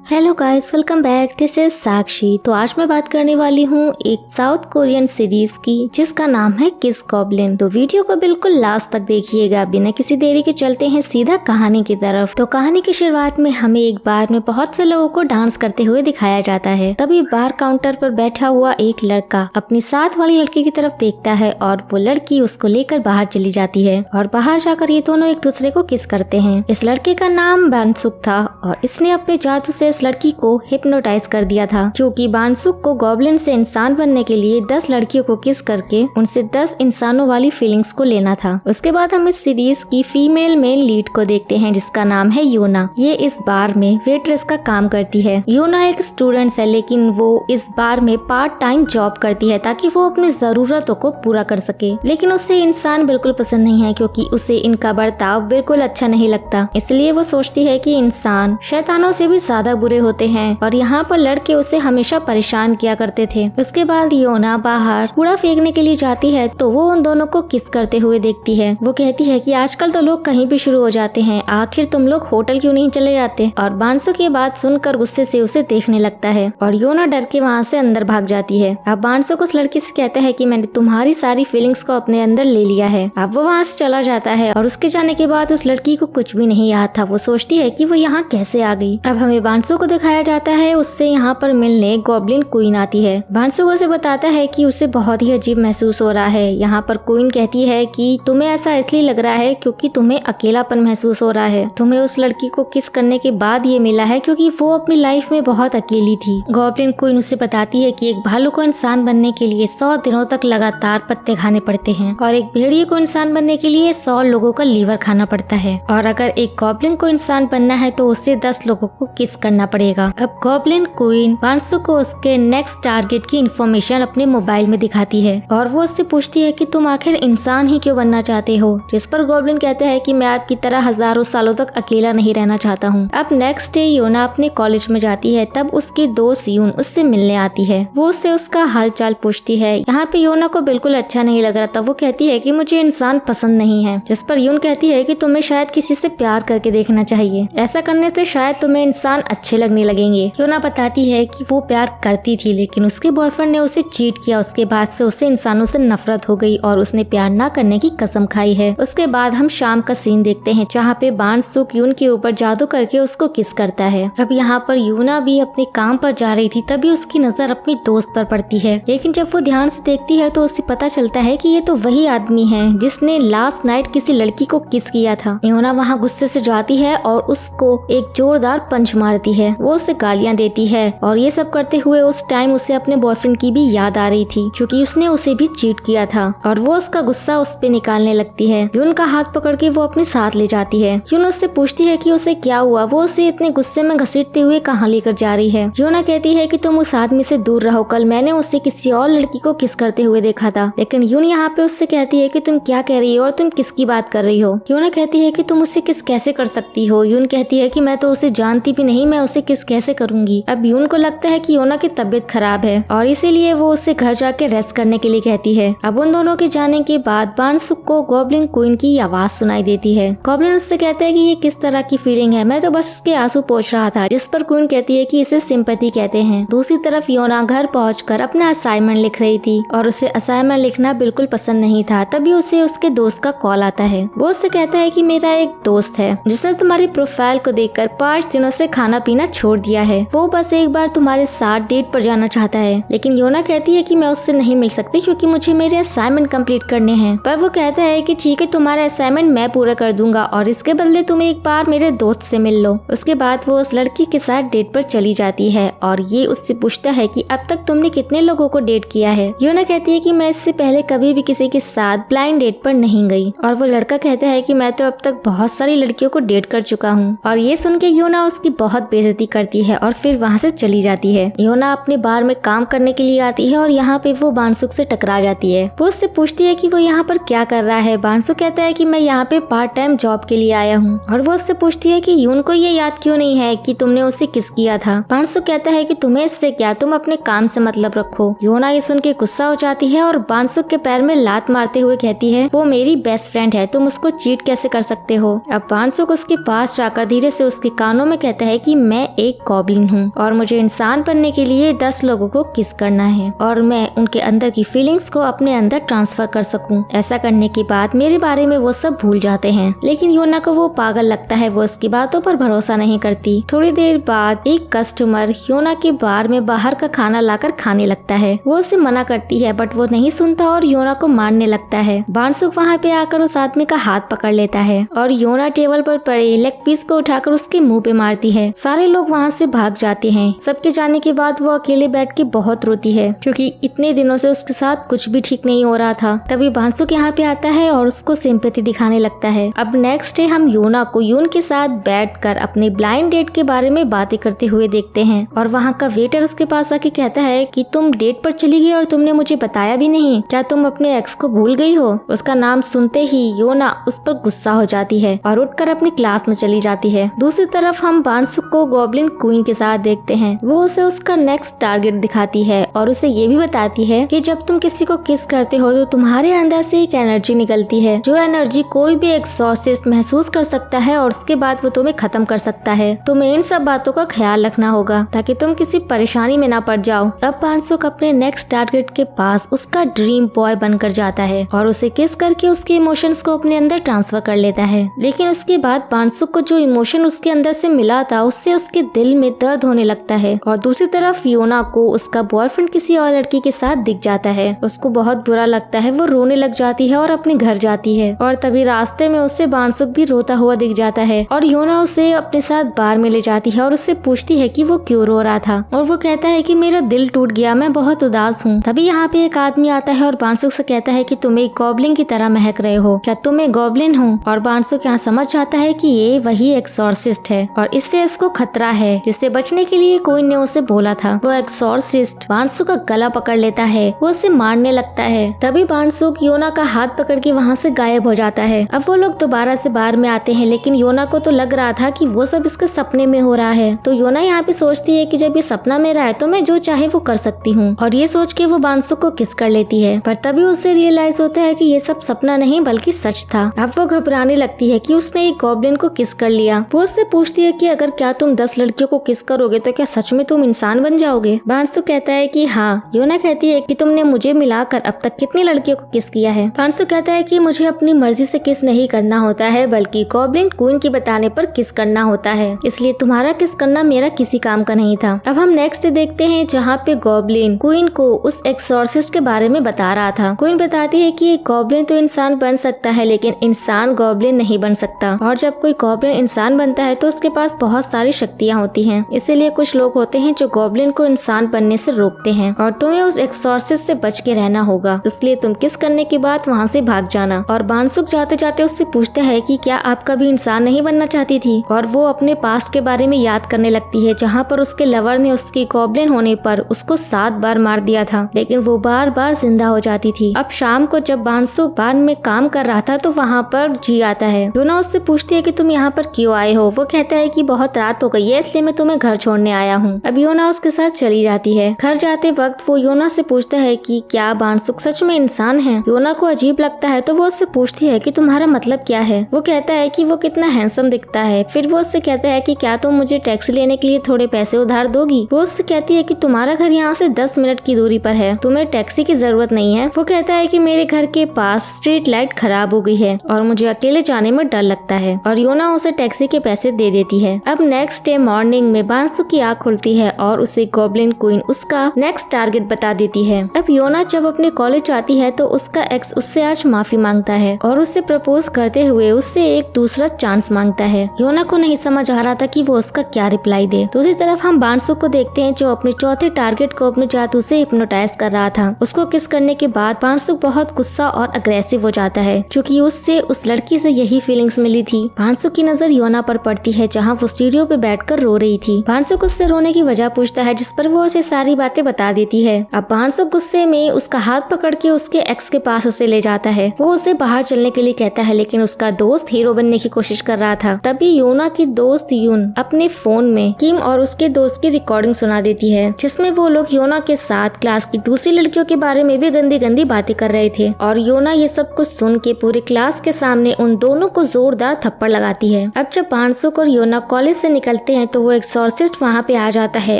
Hello guys, welcome back. This is Sakshi. तो आज मैं बात करने वाली हूँ एक साउथ कोरियन सीरीज की जिसका नाम है किस गॉब्लिन। तो वीडियो को बिल्कुल लास्ट तक देखिएगा। बिना किसी देरी के चलते हैं सीधा कहानी की तरफ। तो कहानी की शुरुआत में हमें एक बार में बहुत से लोगों को डांस करते हुए दिखाया जाता है। तभी बार काउंटर पर बैठा हुआ एक लड़का अपनी साथ वाली लड़की की तरफ देखता है और वो लड़की उसको लेकर बाहर चली जाती है और बाहर जाकर ये दोनों एक दूसरे को किस करते हैं। इस लड़के का नाम बानसुक था और इसने अपने जादू से लड़की को हिप्नोटाइज कर दिया था, क्योंकि बानसुक को गॉब्लिन से इंसान बनने के लिए 10 लड़कियों को किस करके उनसे 10 इंसानों वाली फीलिंग्स को लेना था। उसके बाद हम इस सीरीज की फीमेल मेन लीड को देखते हैं जिसका नाम है योना। ये इस बार में वेट्रेस का काम करती है। योना एक स्टूडेंट है, लेकिन वो इस बार में पार्ट टाइम जॉब करती है ताकि वो अपनी जरूरतों को पूरा कर सके। लेकिन उसे इंसान बिल्कुल पसंद नहीं है, क्योंकि उसे इनका बर्ताव बिल्कुल अच्छा नहीं लगता। इसलिए वो सोचती है कि इंसान शैतानों से भी ज्यादा बुरे होते हैं और यहाँ पर लड़के उसे हमेशा परेशान किया करते थे। उसके बाद योना बाहर कूड़ा फेंकने के लिए जाती है तो वो उन दोनों को किस करते हुए देखती है। वो कहती है कि आजकल तो लोग कहीं भी शुरू हो जाते हैं, आखिर तुम लोग होटल क्यों नहीं चले जाते। और बांसु की बात सुनकर गुस्से से उसे देखने लगता है और योना डर के वहाँ से अंदर भाग जाती है। अब बांसु उस लड़की से कहता है कि मैंने तुम्हारी सारी फीलिंग्स को अपने अंदर ले लिया है। अब वो वहाँ से चला जाता है और उसके जाने के बाद उस लड़की को कुछ भी नहीं याद था। वो सोचती है कि वो यहाँ कैसे आ गई। अब हमें बांसु को दिखाया जाता है, उससे यहाँ पर मिलने गॉब्लिन क्वीन आती है। बांसु उसे बताता है कि उसे बहुत ही अजीब महसूस हो रहा है। यहाँ पर क्वीन कहती है कि तुम्हें ऐसा इसलिए लग रहा है क्योंकि तुम्हें अकेलापन महसूस हो रहा है। तुम्हें उस लड़की को किस करने के बाद ये मिला है क्योंकि वो अपनी लाइफ में बहुत अकेली थी। गॉब्लिन क्वीन उसे बताती है कि एक भालू को इंसान बनने के लिए 100 दिनों तक लगातार पत्ते खाने पड़ते हैं और एक भेड़िए को इंसान बनने के लिए 100 लोगों का लीवर खाना पड़ता है। और अगर एक गॉब्लिन को इंसान बनना है तो उसे 10 लोगों को किस करना पड़ेगा। अब गॉब्लिन क्वीन बांसु को उसके नेक्स्ट टारगेट की इंफॉर्मेशन अपने मोबाइल में दिखाती है और वो उससे पूछती है कि तुम आखिर इंसान ही क्यों बनना चाहते हो। जिस पर गॉब्लिन कहते हैं कि मैं आपकी तरह हजारों सालों तक अकेला नहीं रहना चाहता हूँ। अब नेक्स्ट डे योना अपने कॉलेज में जाती है, तब उसकी दोस्त यून उससे मिलने आती है। वो उससे उसका हाल चाल पूछती है। यहाँ पे योना को बिल्कुल अच्छा नहीं लग रहा था। वो कहती है कि मुझे इंसान पसंद नहीं है। जिस पर यून कहती है कि तुम्हें शायद किसी से प्यार करके देखना चाहिए, ऐसा करने से शायद तुम्हें इंसान अच्छे लगने लगेंगे। योना बताती है कि वो प्यार करती थी, लेकिन उसके बॉयफ्रेंड ने उसे चीट किया। उसके बाद से उसे इंसानों से नफरत हो गई और उसने प्यार ना करने की कसम खाई है। उसके बाद हम शाम का सीन देखते हैं जहाँ पे बानसुक यून के ऊपर जादू करके उसको किस करता है। अब यहाँ पर यूना भी अपने काम पर जा रही थी, तभी उसकी नजर अपनी दोस्त पर पड़ती है। लेकिन जब वो ध्यान से देखती है तो उसे पता चलता है कि ये तो वही आदमी है जिसने लास्ट नाइट किसी लड़की को किस किया था। यूना वहाँ गुस्से से जाती है और उसको एक जोरदार पंच मारती है। वो उसे गालियाँ देती है और ये सब करते हुए उस टाइम उसे अपने बॉयफ्रेंड की भी याद आ रही थी, क्योंकि उसने उसे भी चीट किया था और वो उसका गुस्सा उस पे निकालने लगती है। यून का हाथ पकड़ के वो अपने साथ ले जाती है। यून उससे पूछती है कि उसे क्या हुआ। वो उसे इतने गुस्से में घसीटते हुए कहाँ लेकर जा रही है। यूना कहती है कि तुम उस आदमी से दूर रहो, कल मैंने उससे किसी और लड़की को किस करते हुए देखा था। लेकिन यून यहाँ पे उससे कहती है कि तुम क्या कह रही हो और तुम किसकी बात कर रही हो। यूना कहती है कि तुम उससे किस कैसे कर सकती हो। यून कहती है कि मैं तो उसे जानती भी नहीं, मैं उसे किस कैसे करूंगी। अब यून को लगता है कि योना की तबीयत खराब है और इसीलिए वो उससे घर जाके रेस्ट करने के लिए कहती है। अब उन दोनों के जाने के बाद बानसुक को गॉब्लिन क्वीन की आवाज सुनाई देती है। गॉब्लिन उससे कहता है कि ये किस तरह की फीलिंग है, मैं तो बस उसके आंसू पोंछ रहा था। जिस पर क्वीन कहती है कि इसे सिंपैथी कहते हैं। दूसरी तरफ योना घर पहुंचकर अपना असाइनमेंट लिख रही थी और उसे असाइनमेंट लिखना बिल्कुल पसंद नहीं था। तभी उसे उसके दोस्त का कॉल आता है। वो उससे कहता है कि मेरा एक दोस्त है जिसने तुम्हारी प्रोफाइल को देखकर 5 दिनों से खाना पीना छोड़ दिया है। वो बस एक बार तुम्हारे साथ डेट पर जाना चाहता है। लेकिन योना कहती है कि मैं उससे नहीं मिल सकती क्योंकि मुझे मेरे असाइनमेंट कंप्लीट करने हैं। पर वो कहता है कि ठीक है, तुम्हारा असाइनमेंट मैं पूरा कर दूंगा और इसके बदले तुम एक बार मेरे दोस्त से मिल लो। उसके बाद वो उस लड़की के साथ डेट पर चली जाती है और ये उससे पूछता है कि अब तक तुमने कितने लोगों को डेट किया है। योना कहती है कि मैं इससे पहले कभी भी किसी के साथ ब्लाइंड डेट पर नहीं गई। और वो लड़का कहता है कि मैं तो अब तक बहुत सारी लड़कियों को डेट कर चुका हूँ। और ये सुन के योना उसकी बहुत बेइज्जती करती है और फिर वहाँ से चली जाती है। योना अपने बार में काम करने के लिए आती है और यहाँ पे वो बानसुक से टकरा जाती है। वो उससे पूछती है कि वो यहाँ पर क्या कर रहा है। बानसुक कहता है कि मैं यहाँ पे पार्ट टाइम जॉब के लिए आया हूँ। और वो उससे पूछती है कि यून को ये याद क्यों नहीं है कि तुमने उसे किस किया था। बानसुक कहता है कि तुम्हें इससे क्या, तुम अपने काम से मतलब रखो। योना ये सुन के गुस्सा हो जाती है और बानसुक के पैर में लात मारते हुए कहती है वो मेरी बेस्ट फ्रेंड है, तुम उसको चीट कैसे कर सकते हो। अब बानसुक उसके पास जाकर धीरे से उसके कानों में कहता है कि मैं मैं एक गॉब्लिन हूँ और मुझे इंसान बनने के लिए 10 लोगों को किस करना है और मैं उनके अंदर की फीलिंग्स को अपने अंदर ट्रांसफर कर सकूं। ऐसा करने के बाद मेरे बारे में वो सब भूल जाते हैं। लेकिन योना को वो पागल लगता है, वो उसकी बातों पर भरोसा नहीं करती। थोड़ी देर बाद एक कस्टमर योना के बार में बाहर का खाना लाकर खाने लगता है। वो उसे मना करती है बट वो नहीं सुनता और योना को मारने लगता है। बानसुक वहाँ पे आकर उस आदमी का हाथ पकड़ लेता है और योना टेबल पर पड़े लेग पीस को उठाकर उसके मुंह पे मारती है। सारे लोग वहाँ से भाग जाते हैं। सबके जाने के बाद वो अकेले बैठ के बहुत रोती है क्योंकि इतने दिनों से उसके साथ कुछ भी ठीक नहीं हो रहा था। तभी बानसुक यहाँ पे आता है और उसको सिंपैथी दिखाने लगता है। अब नेक्स्ट डे हम योना को यून के साथ बैठकर अपने ब्लाइंड डेट के बारे में बातें करते हुए देखते हैं और वहाँ का वेटर उसके पास आके कहता है कि तुम डेट पर चली गई और तुमने मुझे बताया भी नहीं, क्या तुम अपने एक्स को भूल गई हो? उसका नाम सुनते ही योना उस पर गुस्सा हो जाती है और उठकर अपनी क्लास में चली जाती है। दूसरी तरफ हम बानसुक को गॉब्लिन क्वीन के साथ देखते हैं। वो उसे उसका नेक्स्ट टारगेट दिखाती है और उसे ये भी बताती है कि जब तुम किसी को किस करते हो तो तुम्हारे अंदर से एक एनर्जी निकलती है, जो एनर्जी कोई भी एक्सॉर्सिस्ट महसूस कर सकता है और उसके बाद वो तुम्हें खत्म कर सकता है। तुम्हें इन सब बातों का ख्याल रखना होगा ताकि तुम किसी परेशानी में ना पड़ जाओ। अब बानसुक अपने नेक्स्ट टारगेट के पास उसका ड्रीम बॉय बनकर जाता है और उसे किस करके उसके इमोशंस को अपने अंदर ट्रांसफर कर लेता है। लेकिन उसके बाद बानसुक को जो इमोशन उसके अंदर से मिला था उससे उसके दिल में दर्द होने लगता है और दूसरी तरफ योना को उसका बॉयफ्रेंड किसी और लड़की के साथ दिख जाता है। उसको बहुत बुरा लगता है, वो रोने लग जाती है और अपने घर जाती है और तभी रास्ते में उससे बानसुक भी रोता हुआ दिख जाता है और योना उसे अपने साथ बार में ले जाती है और उससे पूछती है कि वो क्यों रो रहा था और वो कहता है कि मेरा दिल टूट गया, मैं बहुत उदास हूँ। तभी यहाँ पे एक आदमी आता है और बानसुक से कहता है कि तुम एक गॉब्लिन की तरह महक रहे हो, क्या तुम एक गॉब्लिन हो? और बानसुक यहाँ समझ जाता है कि ये वही एक्सॉर्सिस्ट है और इससे इसको खतरा है जिससे बचने के लिए कोई ने उसे बोला था। वो एक्सॉर्सिस्ट बानसुक का गला पकड़ लेता है, वो उसे मारने लगता है। तभी बानसुक योना का हाथ पकड़ के वहाँ से गायब हो जाता है। अब वो लोग दोबारा से बार में आते हैं लेकिन योना को तो लग रहा था कि वो सब इसके सपने में हो रहा है। तो योना यहाँ पे सोचती है कि जब ये सपना मेरा है तो मैं जो चाहे वो कर सकती हूँ और ये सोच के वो बानसुक को किस कर लेती है। पर तभी उसे रियलाइज होता है कि ये सब सपना नहीं बल्कि सच था। अब वो घबराने लगती है कि उसने एक गॉब्लिन को किस कर लिया। वो उससे पूछती है कि अगर क्या तुम 10 लड़कियों को किस करोगे तो क्या सच में तुम इंसान बन जाओगे? बानसुक कहता है कि हाँ। योना कहती है कि तुमने मुझे मिलाकर अब तक कितनी लड़कियों को किस किया है? बानसुक कहता है कि मुझे अपनी मर्जी से किस नहीं करना होता है बल्कि गॉब्लिन क्वीन की बताने पर किस करना होता है, इसलिए तुम्हारा किस करना मेरा किसी काम का नहीं था। अब हम नेक्स्ट देखते हैं जहाँ पे गॉब्लिन क्वीन को उस एक्सॉर्सिस्ट के बारे में बता रहा था। क्वीन बताती है कि एक गॉब्लिन तो इंसान बन सकता है लेकिन इंसान गॉब्लिन नहीं बन सकता और जब कोई गॉब्लिन इंसान बनता है तो उसके पास बहुत सारी शक्तियाँ होती हैं, इसीलिए कुछ लोग होते हैं जो गॉब्लिन को इंसान बनने से रोकते हैं और तुम्हें उस एक्सॉर्सिस्ट से बच के रहना होगा, इसलिए तुम किस करने के बाद वहाँ से भाग जाना। और बानसुक जाते जाते उससे पूछता है कि क्या आप कभी इंसान नहीं बनना चाहती थी? और वो अपने पास्ट के बारे में याद करने लगती है जहाँ पर उसके लवर ने उसकी गॉब्लिन होने पर उसको 7 बार मार दिया था लेकिन वो बार बार जिंदा हो जाती थी। अब शाम को जब बानसुक बान में काम कर रहा था तो वहाँ पर जी आता है। योना उससे पूछती है कि तुम यहाँ पर क्यों आए हो? वो कहता है कि बहुत रात हो गई है इसलिए मैं तुम्हें घर छोड़ने आया हूँ। अब योना उसके साथ चली जाती है। घर जाते वक्त वो योना से पूछता है कि क्या बानसुक सच में इंसान है? योना को अजीब लगता है तो वो उससे पूछती है कि तुम्हारा मतलब क्या है? वो कहता है कि वो कितना हैंडसम दिखता है। फिर वो उससे कहता है कि क्या तुम मुझे टैक्सी लेने के लिए थोड़े पैसे उधार दोगी? वो उससे कहती है कि तुम्हारा घर यहाँ से 10 मिनट की दूरी पर है, तुम्हें टैक्सी की जरूरत नहीं है। वो कहता है कि मेरे घर के पास स्ट्रीट लाइट खराब हो गई है और मुझे अकेले जाने में डर लगता है और योना उसे टैक्सी के पैसे दे देती है। अब नेक्स्ट डे मॉर्निंग में बानसुक की आँख खुलती है और उसे गॉब्लिन क्वीन उसका नेक्स्ट टारगेट बता देती है। अब योना जब अपने कॉलेज आती है तो उसका एक्स उससे आज माफी मांगता है और उससे प्रपोज करते हुए उससे एक दूसरा चांस मांगता है। योना को नहीं समझ आ रहा था कि वो उसका क्या रिप्लाई दे। दूसरी तरफ हम बानसुक को देखते हैं जो अपने चौथे टारगेट को अपने जादू से हिप्नोटाइज कर रहा था। उसको किस करने के बाद बानसुक बहुत गुस्सा और अग्रेसिव हो जाता है क्योंकि उससे उस लड़की से यही फीलिंग्स मिली थी। बानसुक की नजर योना पर पड़ती है जहाँ वो स्टूडियो पे बैठकर रो रही थी। बानसुक उससे रोने की वजह पूछता है जिस पर वो उसे सारी बातें बता देती है। अब बानसुक गुस्से में उसका हाथ पकड़ के उसके एक्स के पास उसे ले जाता है। वो उसे बाहर चलने के लिए कहता है लेकिन उसका दोस्त हीरो बनने की कोशिश कर रहा था। तभी योना की दोस्त यून अपने फोन में किम और उसके दोस्त की रिकॉर्डिंग सुना देती है जिसमें वो लोग योना के साथ क्लास की दूसरी लड़कियों के बारे में भी गंदी गंदी बातें कर रहे थे और योना ये सब कुछ सुन के पूरे क्लास के सामने उन दोनों को जोरदार थप्पड़ लगाती है। अब जब बानसुक और योना कॉलेज से निकलते जाते हैं तो वो एक्सॉर्सिस्ट वहाँ पे आ जाता है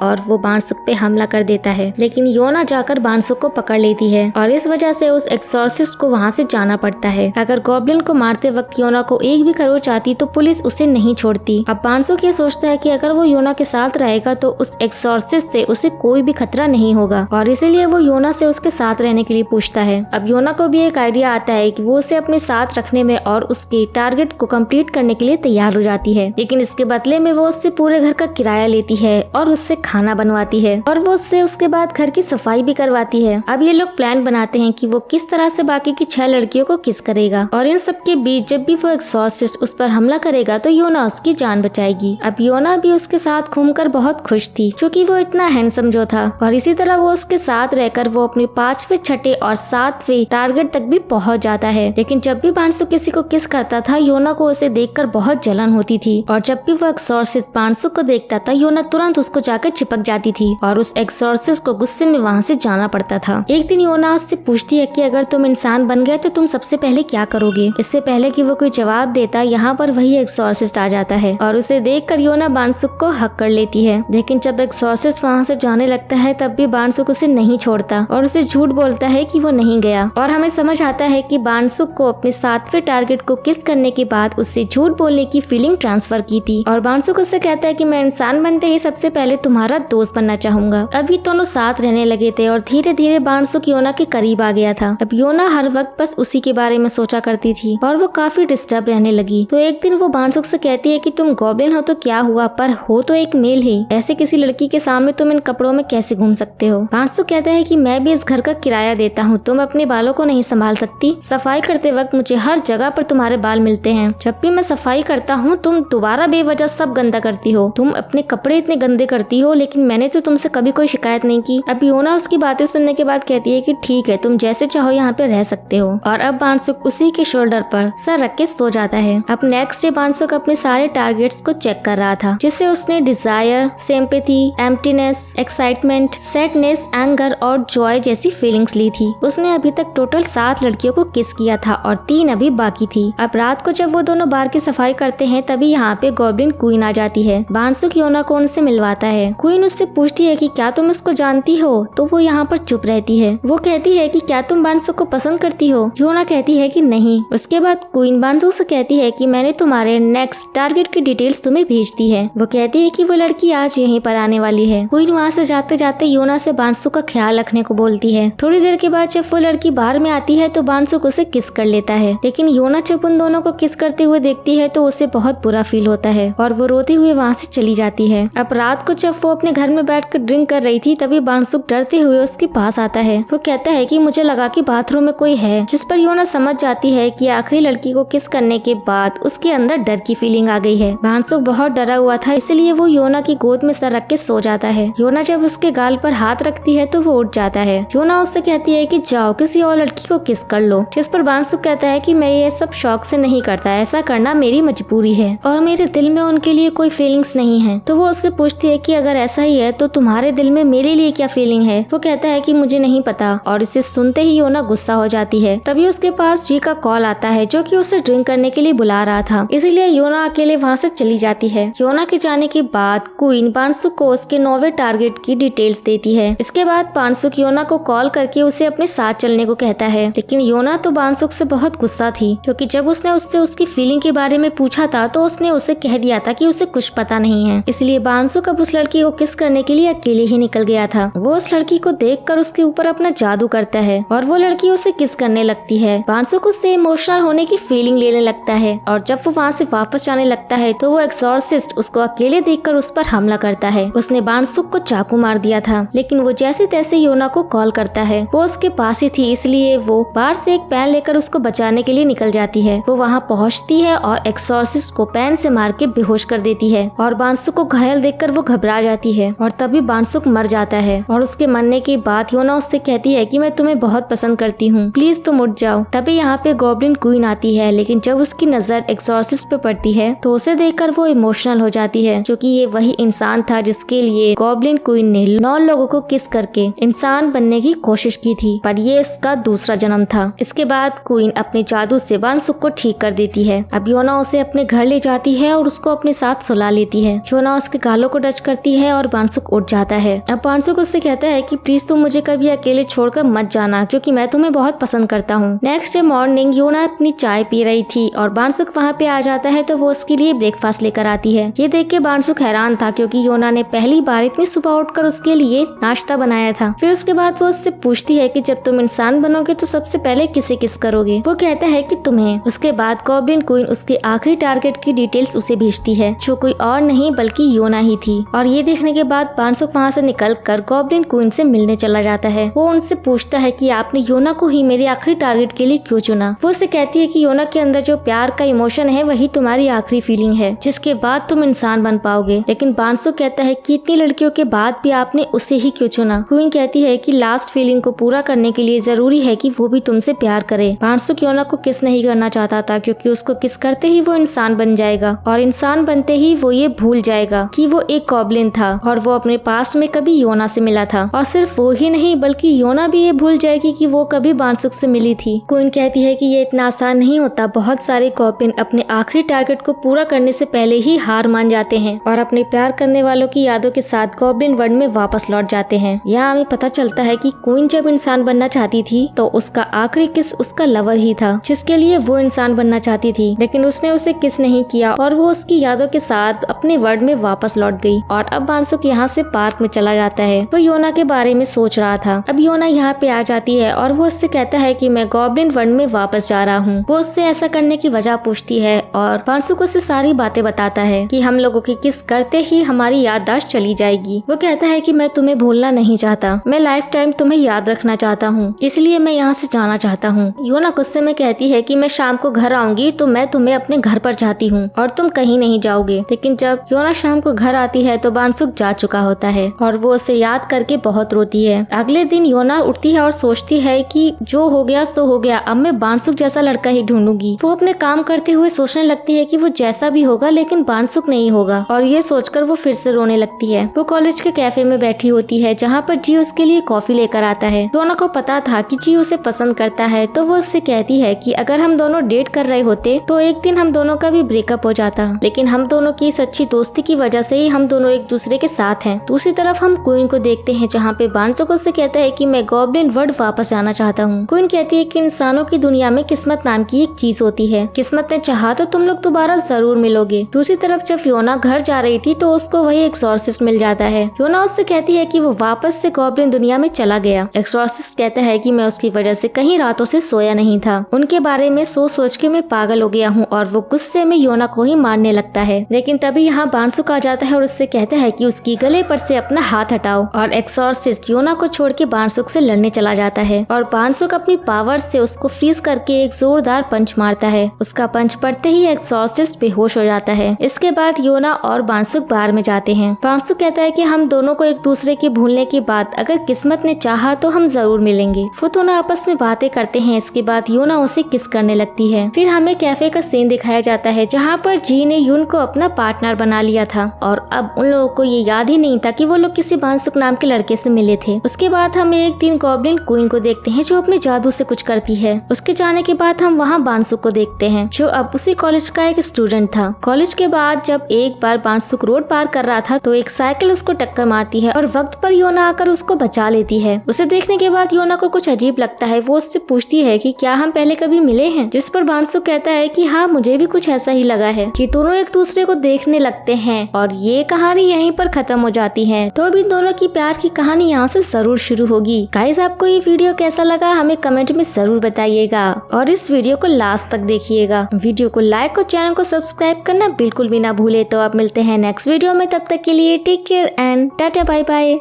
और वो बानसुक पे हमला कर देता है, लेकिन योना जाकर बानसुक को पकड़ लेती है और इस वजह से उस एक्सॉर्सिस्ट को वहाँ से जाना पड़ता है। अगर गॉब्लिन को मारते वक्त योना को एक भी खरोच आती तो पुलिस उसे नहीं छोड़ती। अब बानसुक ये सोचता है कि अगर वो योना के साथ रहेगा तो उस एक्सॉर्सिस्ट से उसे कोई भी खतरा नहीं होगा और इसीलिए वो योना से उसके साथ रहने के लिए पूछता है। अब योना को भी एक आइडिया आता है कि वो उसे अपने साथ रखने में और उसके टारगेट को कंप्लीट करने के लिए तैयार हो जाती है, लेकिन इसके बदले में वो उससे पूरे घर का किराया लेती है और उससे खाना बनवाती है और वो उससे उसके बाद घर की सफाई भी करवाती है। अब ये लोग प्लान बनाते हैं कि वो किस तरह से बाकी की 6 लड़कियों को किस करेगा और इन सब के बीच जब भी वो एक्सॉर्सिस्ट उस पर हमला करेगा तो योना उसकी जान बचाएगी। अब योना भी उसके साथ घूमकर बहुत खुश थी क्योंकि वो इतना हैंडसम जो था और इसी तरह वो उसके साथ रहकर वो अपने 5वें, 6ठे और 7वें टारगेट तक भी पहुंच जाता है। लेकिन जब भी बानसुक किसी को किस करता था योना को उसे देखकर बहुत जलन होती थी और जब भी वो एक्सॉर्सिस्ट बानसुक को देखता था योना तुरंत उसको जाकर चिपक जाती थी और उस एक्सॉर्सिस्ट को गुस्से में वहाँ से जाना पड़ता था। एक दिन योना उससे पूछती है कि अगर तुम इंसान बन गए तो तुम सबसे पहले क्या करोगे। इससे पहले कि वो कोई जवाब देता यहाँ पर वही एक्सॉर्सिस्ट आ जाता है और उसे देखकर योना बानसुक को हक कर लेती है, लेकिन जब एक्सॉर्सिस्ट वहाँ से जाने लगता है तब भी बानसुक उसे नहीं छोड़ता और उसे झूठ बोलता है कि वो नहीं गया और हमें समझ आता है कि बानसुक को अपने 7वें टारगेट को किस करने के बाद उससे झूठ बोलने की फीलिंग ट्रांसफर की थी और बानसुक उससे कहता है कि मैं इंसान बनते ही सबसे पहले तुम्हारा दोस्त बनना चाहूंगा। अभी दोनों साथ रहने लगे थे और धीरे धीरे बानसुक योना के करीब आ गया था। अब योना हर वक्त बस उसी के बारे में सोचा करती थी और वो काफी डिस्टर्ब रहने लगी। तो एक दिन वो बानसुक से कहती है कि तुम गॉब्लिन हो तो क्या हुआ, पर हो तो एक मेल ही, ऐसे किसी लड़की के सामने तुम इन कपड़ों में कैसे घूम सकते हो। बानसुक कहता है कि मैं भी इस घर का किराया देता हूँ, तुम अपने बालों को नहीं संभाल सकती। सफाई करते वक्त मुझे हर जगह पर तुम्हारे बाल मिलते हैं, जब भी मैं सफाई करता हूँ तुम दोबारा बेवजह सब गंदा करती हो, तुम अपने कपड़े इतने गंदे करती हो, लेकिन मैंने तो तुमसे कभी कोई शिकायत नहीं की। अब योना उसकी बातें सुनने के बाद कहती है कि ठीक है, तुम जैसे चाहो यहाँ पे रह सकते हो और अब बानसुक उसी के शोल्डर पर सर रख के सो जाता है। अब नेक्स्ट डे बानसुक अपने सारे टारगेट्स को चेक कर रहा था, जिससे उसने desire, sympathy, emptiness, excitement, sadness, anger और जॉय जैसी फीलिंग्स ली थी। उसने अभी तक टोटल 7 लड़कियों को किस किया था और 3 अभी बाकी थी। अब रात को जब वो दोनों बार की सफाई करते हैं तभी यहाँ पे गॉब्लिन क्वीन आ जाती है। बानसुक योना को उनसे मिलवाता है। क्वीन उससे पूछती है कि क्या तुम इसको जानती हो, तो वो यहाँ पर चुप रहती है। वो कहती है कि क्या तुम बानसुक को पसंद करती हो। योना कहती है कि नहीं। उसके बाद क्वीन बानसुक से कहती है कि मैंने तुम्हारे नेक्स्ट टारगेट की डिटेल्स तुम्हें भेज दी है। वो कहती है कि वो लड़की आज यहीं पर आने वाली है। क्वीन वहाँ से जाते जाते योना से बानसुक का ख्याल रखने को बोलती है। थोड़ी देर के बाद जब वो लड़की बाहर में आती है तो बानसुक उसे किस कर लेता है, लेकिन योना जब उन दोनों को किस करते हुए देखती है तो उसे बहुत बुरा फील होता है और वो रोती हुई वहाँ से चली जाती है। अब रात को जब वो अपने घर में बैठकर ड्रिंक कर रही थी तभी बानसुक डरते हुए उसके पास आता है। वो कहता है कि मुझे लगा कि बाथरूम में कोई है, जिस पर योना समझ जाती है कि आखिरी लड़की को किस करने के बाद उसके अंदर डर की फीलिंग आ गई है। बानसुक बहुत डरा हुआ था, इसलिए वो योना की गोद में सर रख के सो जाता है। योना जब उसके गाल पर हाथ रखती है तो वो उठ जाता है। योना उससे कहती है कि जाओ किसी और लड़की को किस कर लो, जिस पर बानसुक कहता है कि मैं ये सब शौक से नहीं करता, ऐसा करना मेरी मजबूरी है और मेरे दिल में उनके लिए कोई फीलिंग्स नहीं है। तो वो उससे पूछती है कि अगर ऐसा ही है तो तुम्हारे दिल में मेरे लिए क्या फीलिंग है। वो कहता है कि मुझे नहीं पता और इसे सुनते ही योना गुस्सा हो जाती है। तभी उसके पास जी का कॉल आता है जो कि उसे ड्रिंक करने के लिए बुला रहा था, इसीलिए योना अकेले वहाँ से चली जाती है। योना के जाने के बाद क्वीन बानसुक को उसके 9वें टारगेट की डिटेल्स देती है। इसके बाद बानसुक योना को कॉल करके उसे अपने साथ चलने को कहता है, लेकिन योना तो बानसुक से बहुत गुस्सा थी क्योंकि जब उसने उससे उसकी फीलिंग के बारे में पूछा था तो उसने उसे कह दिया था कि उसे कुछ पता नहीं है। इसलिए बानसुक अब उस लड़की को किस करने के लिए अकेले ही निकल गया था। वो उस लड़की को देखकर उसके ऊपर अपना जादू करता है और वो लड़की उसे किस करने लगती है। बानसुक उससे इमोशनल होने की फीलिंग लेने लगता है और जब वो वहाँ से वापस जाने लगता है तो वो एक्सॉर्सिस्ट उसको अकेले देखकर उस पर हमला करता है। उसने बानसुक को चाकू मार दिया था, लेकिन वो जैसे तैसे योना को कॉल करता है। वो उसके पास ही थी, इसलिए वो बाहर से एक पेन लेकर उसको बचाने के लिए निकल जाती है। वो वहाँ पहुँचती है और एक्सॉर्सिस्ट को पेन से मार के बेहोश कर देती है और बानसुक को घायल देखकर वो घबरा जाती है और तभी बानसुक मर जाता है। और उसके मरने के बाद योना उससे कहती है कि मैं तुम्हें बहुत पसंद करती हूँ, प्लीज तुम उठ जाओ। तभी यहाँ पे गॉब्लिन क्वीन आती है, लेकिन जब उसकी नजर एक्सॉर्सिस्ट पे पड़ती है तो उसे देखकर वो इमोशनल हो जाती है क्योंकि ये वही इंसान था जिसके लिए गॉब्लिन क्वीन ने 9 लोगों को किस करके इंसान बनने की कोशिश की थी, पर ये इसका दूसरा जन्म था। इसके बाद क्वीन अपने जादू से बानसुक को ठीक कर देती है। अब योना उसे अपने घर ले जाती है और उसको अपने साथ बुला लेती है। योना उसके गालों को टच करती है और बानसुक उठ जाता है। अब बानसुक उससे कहता है कि प्लीज तुम मुझे कभी अकेले छोड़कर मत जाना, क्योंकि मैं तुम्हें बहुत पसंद करता हूँ। नेक्स्ट डे मॉर्निंग योना अपनी चाय पी रही थी और बानसुक वहाँ पे आ जाता है तो वो उसके लिए ब्रेकफास्ट लेकर आती है। ये देख के बानसुक हैरान था, क्योंकि योना ने पहली बार इतनी सुबह उठकर उसके लिए नाश्ता बनाया था। फिर उसके बाद वो उससे पूछती है कि जब तुम इंसान बनोगे तो सबसे पहले किसे किस करोगे। वो कहता है कि तुम्हें। उसके बाद गॉब्लिन क्वीन उसके आखिरी टारगेट की डिटेल्स उसे भेजती है, जो कोई और नहीं बल्कि योना ही थी। और ये देखने के बाद बानसुक वहाँ से निकल कर गॉब्लिन क्वीन से मिलने चला जाता है। वो उनसे पूछता है कि आपने योना को ही मेरे आखिरी टारगेट के लिए क्यों चुना। वो उसे कहती है कि योना के अंदर जो प्यार का इमोशन है वही तुम्हारी आखिरी फीलिंग है, जिसके बाद तुम इंसान बन पाओगे। लेकिन बानसुक कहता है कि इतनी लड़कियों के बाद भी आपने उसे ही क्यों चुना। क्वीन कहती है कि लास्ट फीलिंग को पूरा करने के लिए जरूरी है कि वो भी तुमसे प्यार करे। बानसुक योना को किस नहीं करना चाहता था, क्योंकि उसको किस करते ही वो इंसान बन जाएगा और इंसान बनते ही वो ये भूल जाएगा कि वो एक गॉब्लिन था और वो अपने पास्ट में कभी योना से मिला था। और सिर्फ वो ही नहीं बल्कि योना भी ये भूल जाएगी कि वो कभी बानसुक से मिली थी। क्वीन कहती है कि ये इतना आसान नहीं होता। बहुत सारे गॉब्लिन अपने आखिरी टारगेट को पूरा करने से पहले ही हार मान जाते हैं और अपने प्यार करने वालों की यादों के साथ गॉब्लिन वर्ल्ड में वापस लौट जाते हैं। यहाँ हमें पता चलता है कि क्वीन जब इंसान बनना चाहती थी तो उसका आखिरी किस उसका लवर ही था, जिसके लिए वो इंसान बनना चाहती थी, लेकिन उसने उसे किस नहीं किया और वो उसकी यादों के साथ अपने वर्ल्ड में वापस लौट गई। और अब बानसुक यहाँ से पार्क में चला जाता है। वो योना के बारे में सोच रहा था। अब योना यहाँ पे आ जाती है और वो उससे कहता है कि मैं गॉब्लिन वर्ल्ड में वापस जा रहा हूँ। वो उससे ऐसा करने की वजह पूछती है और बानसुक उसे सारी बातें बताता है कि हम लोगों की किस करते ही हमारी याददाश्त चली जाएगी। वो कहता है कि मैं तुम्हें भूलना नहीं चाहता, मैं लाइफ टाइम तुम्हें याद रखना चाहता हूँ, इसलिए मैं यहाँ से जाना चाहता हूँ। योना गुस्से में कहती है कि मैं शाम को घर आऊंगी तो मैं तुम्हें अपने घर पर चाहती हूँ और तुम कहीं नहीं जाओगे। लेकिन जब योना शाम को घर आती है तो बानसुक जा चुका होता है और वो उसे याद करके बहुत रोती है। अगले दिन योना उठती है और सोचती है कि जो हो गया सो हो गया, अब मैं बानसुक जैसा लड़का ही ढूंढूंगी। वो अपने काम करते हुए सोचने लगती है कि वो जैसा भी होगा लेकिन बानसुक नहीं होगा, और ये सोचकर वो फिर से रोने लगती है। वो कॉलेज के कैफे में बैठी होती है जहाँ पर जी उसके लिए कॉफी लेकर आता है। योना को पता था कि जी उसे पसंद करता है, तो वो उससे कहती है कि अगर हम दोनों डेट कर रहे होते तो एक दिन हम दोनों का भी ब्रेकअप हो जाता, लेकिन हम दोनों की सच्ची दोस्ती की वजह से ही हम दोनों एक दूसरे के साथ हैं। दूसरी तरफ हम क्वीन को देखते हैं जहाँ पे बानसुक उससे कहता है कि मैं गॉब्लिन वर्ल्ड वापस जाना चाहता हूँ। क्वीन कहती है कि इंसानों की दुनिया में किस्मत नाम की एक चीज होती है, किस्मत ने चाहा तो तुम लोग दोबारा जरूर मिलोगे। दूसरी तरफ जब योना घर जा रही थी तो उसको वही एक्सॉर्सिस्ट मिल जाता है। योना उससे कहती है कि वो वापस से गॉब्लिन दुनिया में चला गया। एक्सॉर्सिस्ट कहता है कि मैं उसकी वजह से कहीं रातों से सोया नहीं था, उनके बारे में सोच के मैं पागल हो गया हूँ, और वो गुस्से में योना को ही मारने लगता है। लेकिन तभी यहाँ बानसुक आ जाता है और उससे कहता है कि उसकी गले पर से अपना हाथ हटाओ, और एक्सॉर्सिस्ट योना को छोड़ के बानसुक से लड़ने चला जाता है और बानसुक अपनी पावर से उसको फ्रीज करके एक जोरदार पंच मारता है। उसका पंच पड़ते ही एक्सॉर्सिस्ट बेहोश हो जाता है। इसके बाद योना और बानसुक बाहर में जाते हैं। बानसुक कहता है कि हम दोनों को एक दूसरे के भूलने के बाद अगर किस्मत ने चाहा तो हम जरूर मिलेंगे। वो दोनों आपस में बातें करते हैं। इसके बाद योना उसे किस करने लगती है। फिर हमें कैफे का सीन दिखाया जाता है जहाँ पर जी ने यून को अपना पार्टनर बना लिया था और अब उन लोगों को ये याद ही नहीं था कि वो लोग किसी बानसुक नाम के लड़के से मिले थे। उसके बाद हम एक दिन गॉब्लिन क्वीन को देखते हैं जो अपने जादू से कुछ करती है। उसके जाने के बाद हम वहाँ बानसुक को देखते हैं जो अब उसी कॉलेज का एक स्टूडेंट था। कॉलेज के बाद जब एक बार बानसुक रोड पार कर रहा था तो एक साइकिल उसको टक्कर मारती है और वक्त पर योना आकर उसको बचा लेती है। उसे देखने के बाद योना को कुछ अजीब लगता है। वो उससे पूछती है कि क्या हम पहले कभी मिले हैं, जिस पर बानसुक कहता है कि हाँ मुझे भी कुछ ऐसा ही लगा है। ये दोनों एक दूसरे को देखने लगते हैं और ये कहानी यहीं पर खत्म हो जाती है। तो अब इन दोनों की प्यार की कहानी यहाँ से जरूर शुरू होगी। गाइस आपको ये वीडियो कैसा लगा हमें कमेंट में जरूर बताइएगा और इस वीडियो को लास्ट तक देखिएगा। वीडियो को लाइक और चैनल को सब्सक्राइब करना बिल्कुल भी ना भूले। तो अब मिलते हैं नेक्स्ट वीडियो में, तब तक के लिए टेक केयर एंड टाटा बाय बाय।